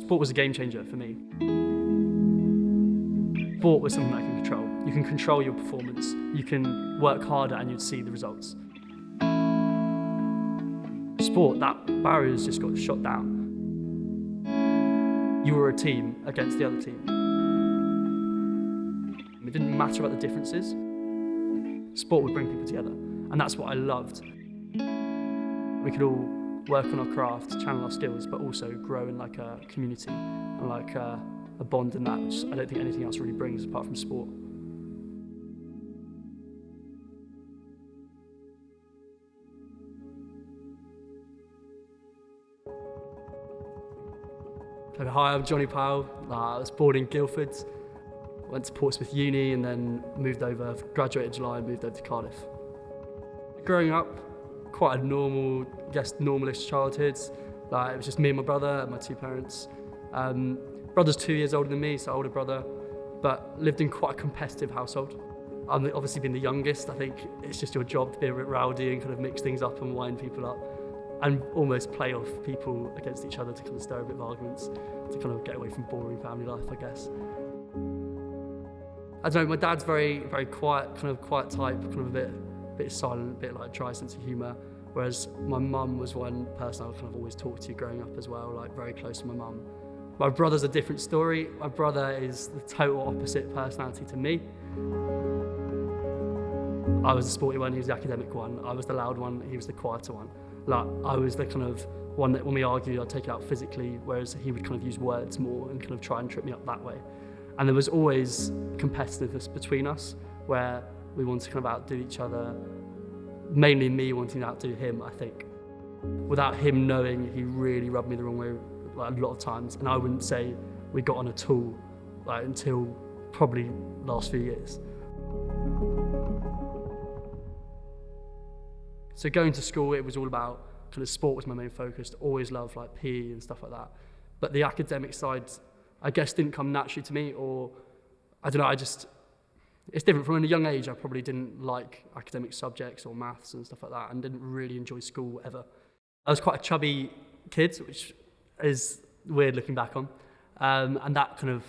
Sport was a game changer for me. Sport was something that I can control. You can control your performance. You can work harder and you'd see the results. Sport, that barrier's just got shot down. You were a team against the other team. It didn't matter about the differences. Sport would bring people together, and that's what I loved. We could all work on our craft, channel our skills, but also grow in like a community and like a bond in that, which I don't think anything else really brings apart from sport. Hi, I'm Johnny Powell. I was born in Guildford, went to Portsmouth Uni and then moved over, graduated in July and moved over to Cardiff. Growing up, quite a normalish childhood. Like, it was just me and my brother and my two parents. Brother's 2 years older than me, so older brother, but lived in quite a competitive household. I'm obviously being the youngest. I think it's just your job to be a bit rowdy and kind of mix things up and wind people up and almost play off people against each other to kind of stir a bit of arguments, to kind of get away from boring family life, I guess. I don't know, my dad's very, very quiet, kind of quiet type, kind of a bit silent, a bit like dry sense of humour, whereas my mum was one person I would kind of always talk to growing up as well, like very close to my mum. My brother's a different story. My brother is the total opposite personality to me. I was the sporty one, he was the academic one. I was the loud one, he was the quieter one. Like, I was the kind of one that when we argued, I'd take it out physically, whereas he would kind of use words more and kind of try and trip me up that way. And there was always competitiveness between us, where we wanted to kind of outdo each other, mainly me wanting to outdo him, I think. Without him knowing, he really rubbed me the wrong way like, a lot of times, and I wouldn't say we got on at all like, until probably the last few years. So going to school, it was all about kind of sport was my main focus. Always loved like PE and stuff like that. But the academic side, I guess, didn't come naturally to me, or I don't know. It's different. From a young age, I probably didn't like academic subjects or maths and stuff like that, and didn't really enjoy school ever. I was quite a chubby kid, which is weird looking back on, and that kind of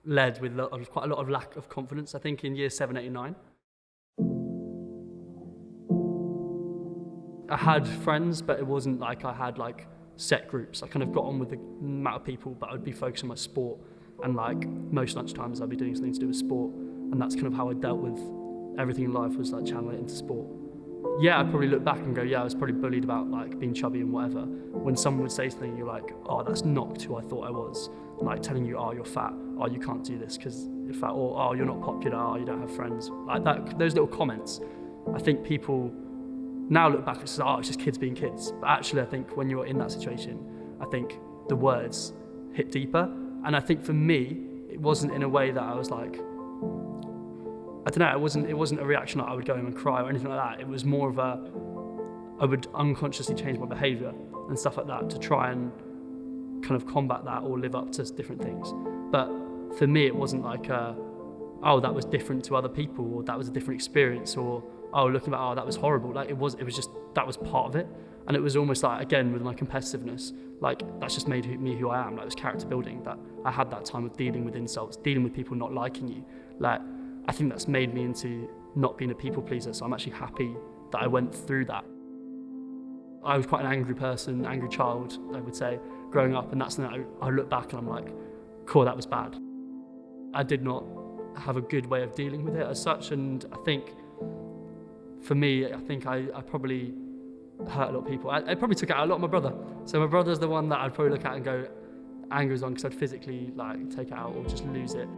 led with quite a lot of lack of confidence. I think in year 7, 8, and 9. I had friends, but it wasn't like I had like set groups. I kind of got on with the amount of people, but I would be focused on my sport, and like most lunchtimes I'd be doing something to do with sport, and that's kind of how I dealt with everything in life, was like channel it into sport. Yeah, I'd probably look back and go, yeah, I was probably bullied about like being chubby and whatever. When someone would say something, you're like, oh, that's not who I thought I was. Like telling you, oh, you're fat, oh, you can't do this because you're fat, or oh, you're not popular, oh, you don't have friends. Like that, those little comments. I think people now look back and say, oh, it's just kids being kids. But actually, I think when you're in that situation, I think the words hit deeper. And I think for me, it wasn't in a way that I was like, I don't know, it wasn't a reaction like I would go home and cry or anything like that. It was more of I would unconsciously change my behaviour and stuff like that to try and kind of combat that or live up to different things. But for me, it wasn't like, oh, that was different to other people, or that was a different experience, or oh, looking back, oh, that was horrible. Like it was just, that was part of it. And it was almost like, again, with my competitiveness, like that's just made me who I am. Like it was character building, that I had that time of dealing with insults, dealing with people not liking you. Like, I think that's made me into not being a people pleaser. So I'm actually happy that I went through that. I was quite an angry person, angry child, I would say, growing up. And that's something I look back and I'm like, cool, that was bad. I did not have a good way of dealing with it as such. And I think for me, I think I probably hurt a lot of people. I probably took it out a lot of my brother. So my brother's the one that I'd probably look at and go, anger is on, because I'd physically like take it out or just lose it.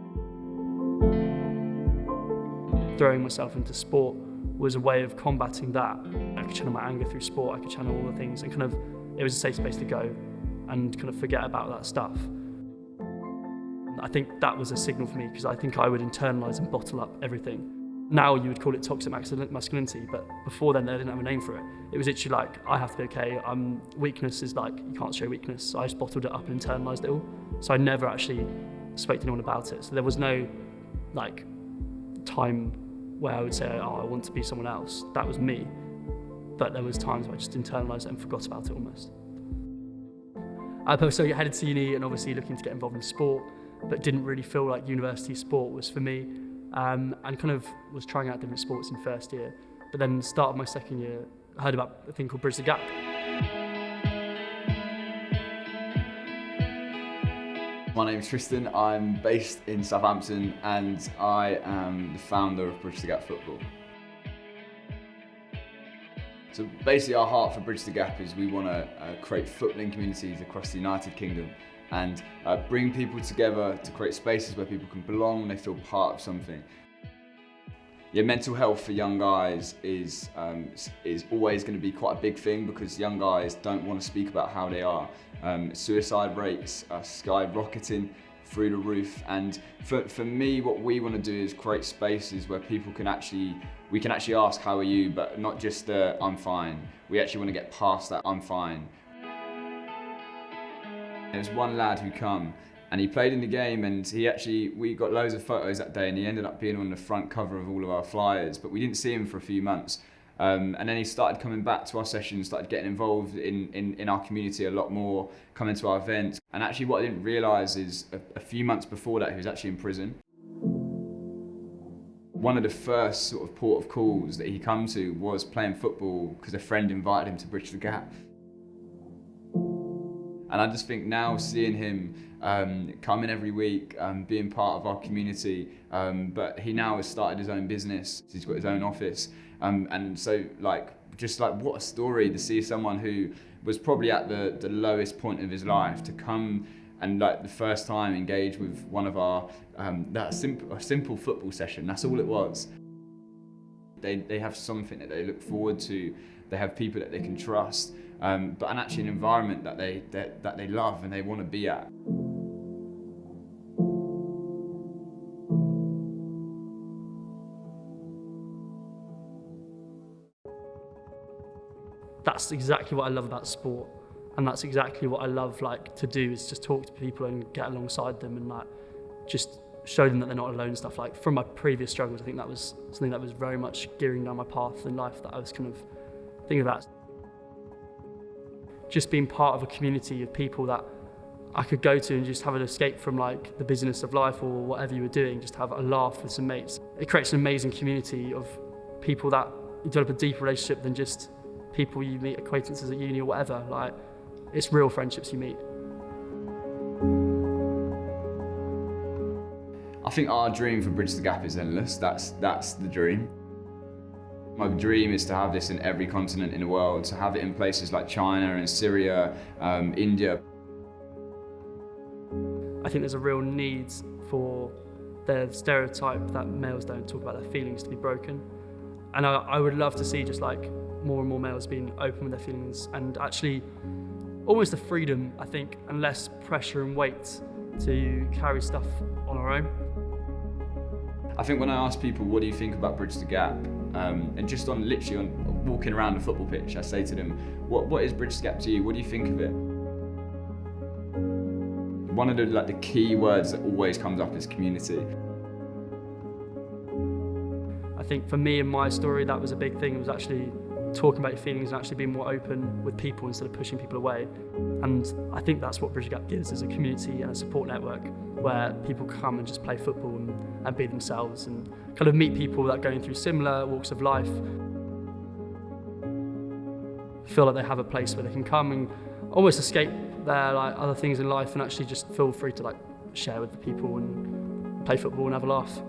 Throwing myself into sport was a way of combating that. I could channel my anger through sport, I could channel all the things, and kind of, it was a safe space to go and kind of forget about that stuff. I think that was a signal for me, because I think I would internalise and bottle up everything. Now you would call it toxic masculinity, but before then they didn't have a name for it. It was literally like, I have to be okay. Weakness is like, you can't show weakness. So I just bottled it up and internalised it all. So I never actually spoke to anyone about it. So there was no like time where I would say, oh, I want to be someone else. That was me. But there was times where I just internalised it and forgot about it almost. So I headed to uni and obviously looking to get involved in sport, but didn't really feel like university sport was for me, and kind of was trying out different sports in first year. But then start of my second year, I heard about a thing called Bridge the Gap. My name's Tristan, I'm based in Southampton and I am the founder of Bridge the Gap Football. So basically our heart for Bridge the Gap is we want to create footballing communities across the United Kingdom and bring people together to create spaces where people can belong, they feel part of something. Yeah, mental health for young guys is always going to be quite a big thing because young guys don't want to speak about how they are. Suicide rates are skyrocketing through the roof, and for me what we want to do is create spaces where people can we can actually ask how are you, but not just I'm fine. We actually want to get past that I'm fine. There was one lad who come and he played in the game, and we got loads of photos that day, and he ended up being on the front cover of all of our flyers, but we didn't see him for a few months. And then he started coming back to our sessions, started getting involved in our community a lot more, coming to our events. And actually what I didn't realise is a few months before that he was actually in prison. One of the first sort of port of calls that he come to was playing football because a friend invited him to Bridge the Gap. And I just think now seeing him coming every week, being part of our community, but he now has started his own business, he's got his own office, and so just what a story to see someone who was probably at the lowest point of his life to come and the first time engage with one of our, a simple football session, that's all it was. They have something that they look forward to, they have people that they can trust, but actually an environment that they love and they want to be at. That's exactly what I love about sport, and that's exactly what I love to do, is just talk to people and get alongside them and just show them that they're not alone and stuff. From my previous struggles, I think that was something that was very much gearing down my path in life that I was kind of thinking about. Just being part of a community of people that I could go to and just have an escape from the busyness of life or whatever you were doing, just have a laugh with some mates. It creates an amazing community of people that you develop a deeper relationship than just people you meet, acquaintances at uni or whatever. It's real friendships you meet. I think our dream for Bridge the Gap is endless. That's the dream. My dream is to have this in every continent in the world, to have it in places like China and Syria, India. I think there's a real need for the stereotype that males don't talk about their feelings to be broken. And I would love to see just more and more males being open with their feelings and actually almost the freedom, I think, and less pressure and weight to carry stuff on our own. I think when I ask people, what do you think about Bridge the Gap? And just literally on walking around a football pitch, I say to them, what is Bridge the Gap to you? What do you think of it? One of the key words that always comes up is community. I think for me and my story, that was a big thing. It was actually talking about your feelings and actually being more open with people instead of pushing people away. And I think that's what Bridge the Gap gives, is a community and a support network where people come and just play football and be themselves and kind of meet people that are going through similar walks of life. Feel like they have a place where they can come and almost escape their other things in life and actually just feel free to share with the people and play football and have a laugh.